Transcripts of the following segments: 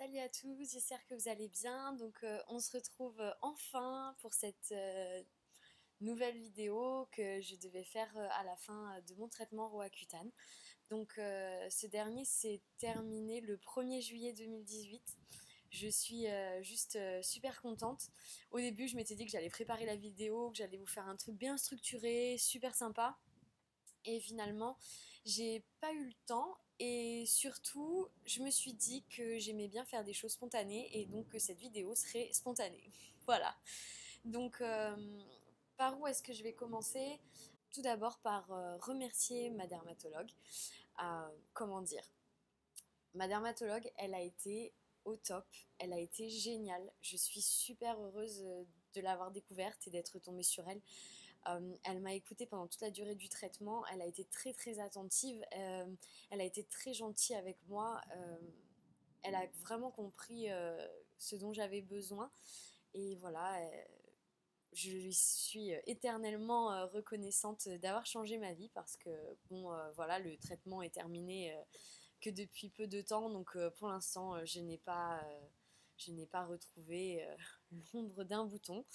Salut à tous, j'espère que vous allez bien. On se retrouve enfin pour cette nouvelle vidéo que je devais faire à la fin de mon traitement Roaccutane. Ce dernier s'est terminé le 1er juillet 2018. Je suis juste super contente. Au début, je m'étais dit que j'allais préparer la vidéo, que j'allais vous faire un truc bien structuré, super sympa. Et finalement, j'ai pas eu le temps. Et surtout, je me suis dit que j'aimais bien faire des choses spontanées et donc que cette vidéo serait spontanée. Voilà. Donc, euh, Par où est-ce que je vais commencer? Tout d'abord par remercier ma dermatologue. Comment dire? Ma dermatologue, elle a été au top, elle a été géniale. Je suis super heureuse de l'avoir découverte et d'être tombée sur elle. Elle m'a écoutée pendant toute la durée du traitement. Elle a été très très attentive. Elle a été très gentille avec moi. Elle a vraiment compris ce dont j'avais besoin. Et voilà, je lui suis éternellement reconnaissante d'avoir changé ma vie parce que voilà, le traitement est terminé que depuis peu de temps. Pour l'instant, je n'ai pas retrouvé l'ombre d'un bouton.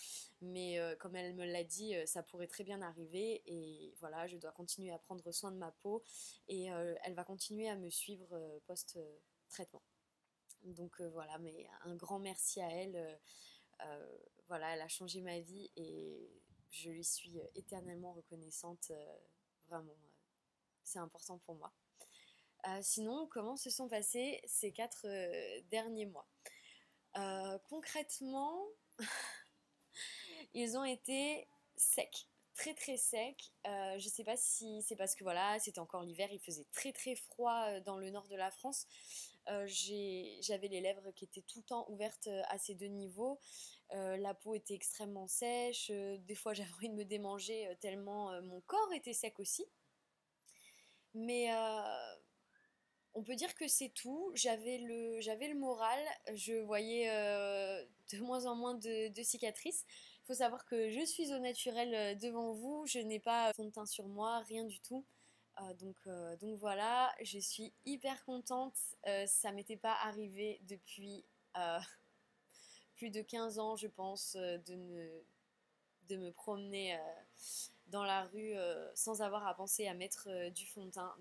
Mais comme elle me l'a dit, ça pourrait très bien arriver. Et voilà, je dois continuer à prendre soin de ma peau. Et elle va continuer à me suivre post-traitement. Voilà, mais un grand merci à elle. Voilà, elle a changé ma vie et je lui suis éternellement reconnaissante. Vraiment, c'est important pour moi. Sinon, comment se sont passés ces 4 derniers mois? Concrètement, ils ont été secs, très très secs. Je sais pas si c'est parce que voilà, c'était encore l'hiver, il faisait très très froid dans le nord de la France. J'avais les lèvres qui étaient tout le temps ouvertes à ces deux niveaux. La peau était extrêmement sèche. Des fois, j'avais envie de me démanger tellement mon corps était sec aussi. Mais on peut dire que c'est tout. J'avais le moral. Je voyais de moins en moins de cicatrices. Il faut savoir que je suis au naturel devant vous. Je n'ai pas fond de teint sur moi, rien du tout. Donc voilà, je suis hyper contente. Ça m'était pas arrivé depuis euh, plus de 15 ans, je pense, de me promener dans la rue sans avoir à penser à mettre du fond de teint.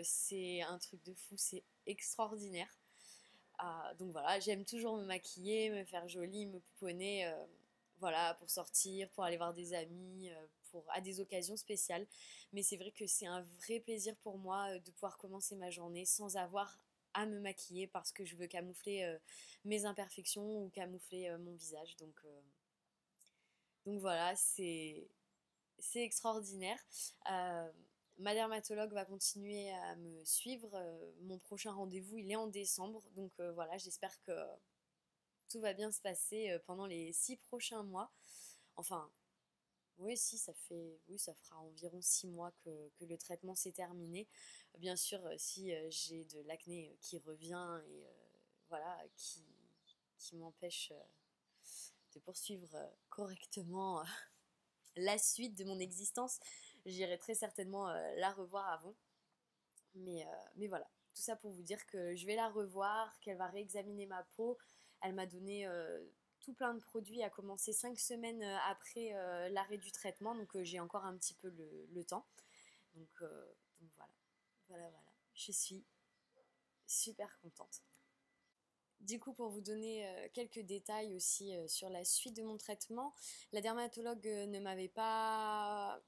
C'est un truc de fou, c'est extraordinaire. Donc voilà, j'aime toujours me maquiller, me faire jolie, me pouponner, voilà, pour sortir, pour aller voir des amis, à des occasions spéciales. Mais c'est vrai que c'est un vrai plaisir pour moi de pouvoir commencer ma journée sans avoir à me maquiller parce que je veux camoufler mes imperfections ou camoufler mon visage. Donc voilà, c'est extraordinaire. Euh, Ma dermatologue va continuer à me suivre. Mon prochain rendez-vous, il est en décembre. Voilà, j'espère que tout va bien se passer pendant les 6 prochains mois. Enfin, oui, si, oui, ça fera environ 6 mois que le traitement s'est terminé. Bien sûr, si j'ai de l'acné qui revient et voilà, qui m'empêche de poursuivre correctement la suite de mon existence, j'irai très certainement la revoir avant. Mais voilà, tout ça pour vous dire que je vais la revoir, qu'elle va réexaminer ma peau. Elle m'a donné tout plein de produits, à commencer 5 semaines après l'arrêt du traitement, j'ai encore un petit peu le temps. Donc, euh, donc voilà, je suis super contente. Du coup, pour vous donner quelques détails aussi sur la suite de mon traitement, la dermatologue ne m'avait pas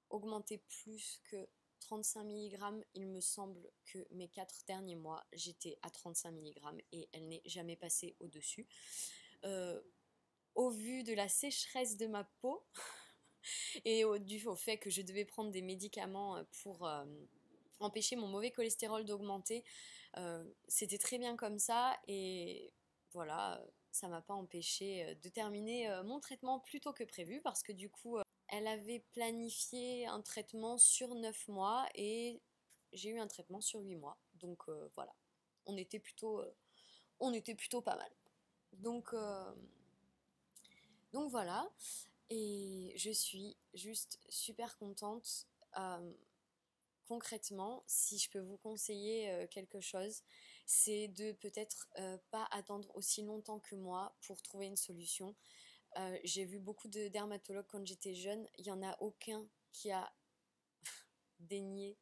augmenté plus que 35 mg. Il me semble que mes 4 derniers mois, j'étais à 35 mg et elle n'est jamais passée au-dessus. Euh, Au vu de la sécheresse de ma peau et au fait que je devais prendre des médicaments pour empêcher mon mauvais cholestérol d'augmenter, c'était très bien comme ça et voilà, ça m'a pas empêché de terminer mon traitement plus tôt que prévu parce que du coup, elle avait planifié un traitement sur 9 mois et j'ai eu un traitement sur 8 mois. Voilà, on était plutôt, euh, on était plutôt pas mal. Donc, euh, donc voilà, et je suis juste super contente. Concrètement, si je peux vous conseiller quelque chose, c'est de peut-être pas attendre aussi longtemps que moi pour trouver une solution. J'ai vu beaucoup de dermatologues quand j'étais jeune, il n'y en a aucun qui a daigné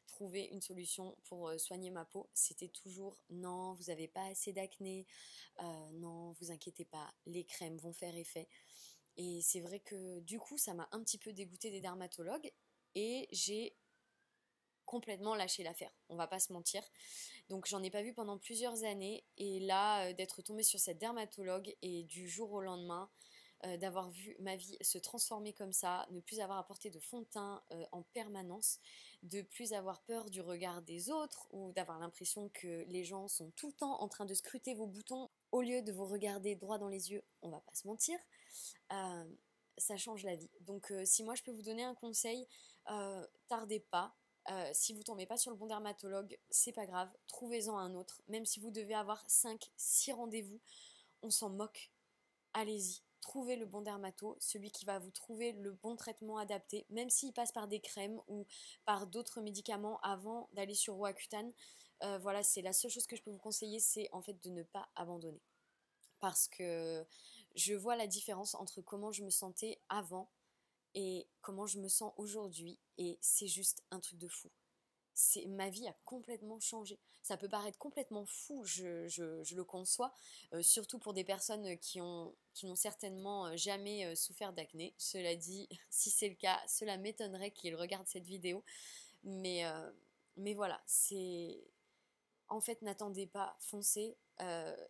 trouver une solution pour soigner ma peau. C'était toujours non, vous n'avez pas assez d'acné, non, vous inquiétez pas, les crèmes vont faire effet. Et c'est vrai que du coup, ça m'a un petit peu dégoûtée des dermatologues et j'ai complètement lâché l'affaire, on va pas se mentir. Donc j'en ai pas vu pendant plusieurs années et là, d'être tombée sur cette dermatologue et du jour au lendemain, d'avoir vu ma vie se transformer comme ça, ne plus avoir à porter de fond de teint en permanence, de plus avoir peur du regard des autres ou d'avoir l'impression que les gens sont tout le temps en train de scruter vos boutons au lieu de vous regarder droit dans les yeux, on va pas se mentir, euh, ça change la vie. Donc si moi je peux vous donner un conseil, tardez pas. Si vous tombez pas sur le bon dermatologue, c'est pas grave, trouvez-en un autre. Même si vous devez avoir 5, 6 rendez-vous, on s'en moque. Allez-y, trouvez le bon dermato, celui qui va vous trouver le bon traitement adapté, même s'il passe par des crèmes ou par d'autres médicaments avant d'aller sur Roaccutane. Voilà, c'est la seule chose que je peux vous conseiller, c'est en fait de ne pas abandonner. Parce que je vois la différence entre comment je me sentais avant et comment je me sens aujourd'hui. Et c'est juste un truc de fou. Ma vie a complètement changé. Ça peut paraître complètement fou, je le conçois, surtout pour des personnes qui n'ont certainement jamais souffert d'acné. Cela dit, si c'est le cas, cela m'étonnerait qu'ils regardent cette vidéo. Mais, euh, mais voilà, c'est... En fait, n'attendez pas, foncez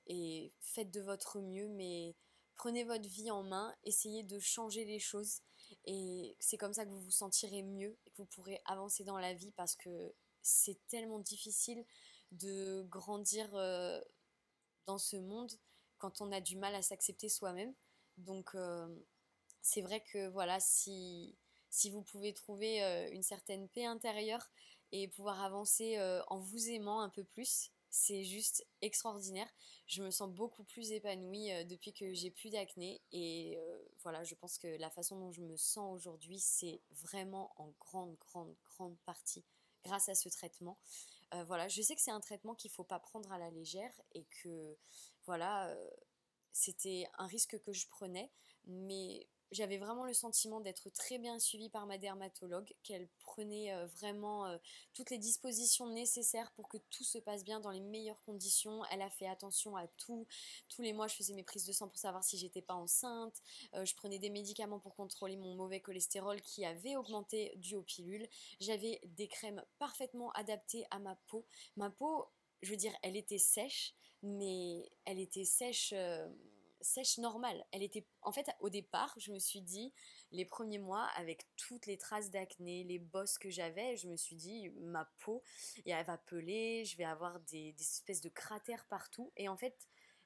et faites de votre mieux, mais prenez votre vie en main, essayez de changer les choses et c'est comme ça que vous vous sentirez mieux et que vous pourrez avancer dans la vie parce que c'est tellement difficile de grandir dans ce monde quand on a du mal à s'accepter soi-même. Donc c'est vrai que voilà, si vous pouvez trouver une certaine paix intérieure et pouvoir avancer en vous aimant un peu plus, c'est juste extraordinaire. Je me sens beaucoup plus épanouie depuis que j'ai plus d'acné et voilà, je pense que la façon dont je me sens aujourd'hui, c'est vraiment en grande, grande, grande partie grâce à ce traitement. Voilà, je sais que c'est un traitement qu'il ne faut pas prendre à la légère et que voilà, c'était un risque que je prenais, mais j'avais vraiment le sentiment d'être très bien suivie par ma dermatologue, qu'elle prenait vraiment toutes les dispositions nécessaires pour que tout se passe bien dans les meilleures conditions. Elle a fait attention à tout. Tous les mois, je faisais mes prises de sang pour savoir si j'étais pas enceinte. Je prenais des médicaments pour contrôler mon mauvais cholestérol qui avait augmenté dû aux pilules. J'avais des crèmes parfaitement adaptées à ma peau. Ma peau, je veux dire, elle était sèche, mais elle était sèche, sèche normale. Elle était, en fait, au départ, je me suis dit, les premiers mois, avec toutes les traces d'acné, les bosses que j'avais, je me suis dit, ma peau, et elle va peler, je vais avoir des espèces de cratères partout. Et en fait,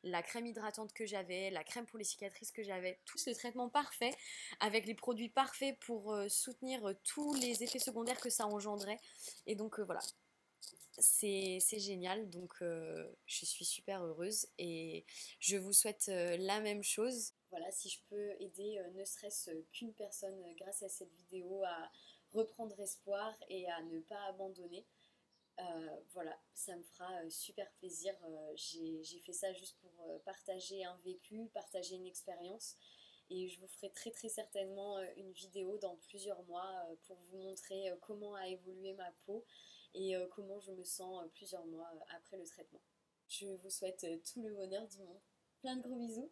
la crème hydratante que j'avais, la crème pour les cicatrices que j'avais, tout ce traitement parfait, avec les produits parfaits pour soutenir tous les effets secondaires que ça engendrait. Et donc voilà, c'est génial, donc je suis super heureuse et je vous souhaite la même chose. Voilà, si je peux aider ne serait-ce qu'une personne grâce à cette vidéo à reprendre espoir et à ne pas abandonner, voilà, ça me fera super plaisir. J'ai fait ça juste pour partager un vécu, partager une expérience. Et je vous ferai très très certainement une vidéo dans plusieurs mois pour vous montrer comment a évolué ma peau et comment je me sens plusieurs mois après le traitement. Je vous souhaite tout le bonheur du monde. Plein de gros bisous.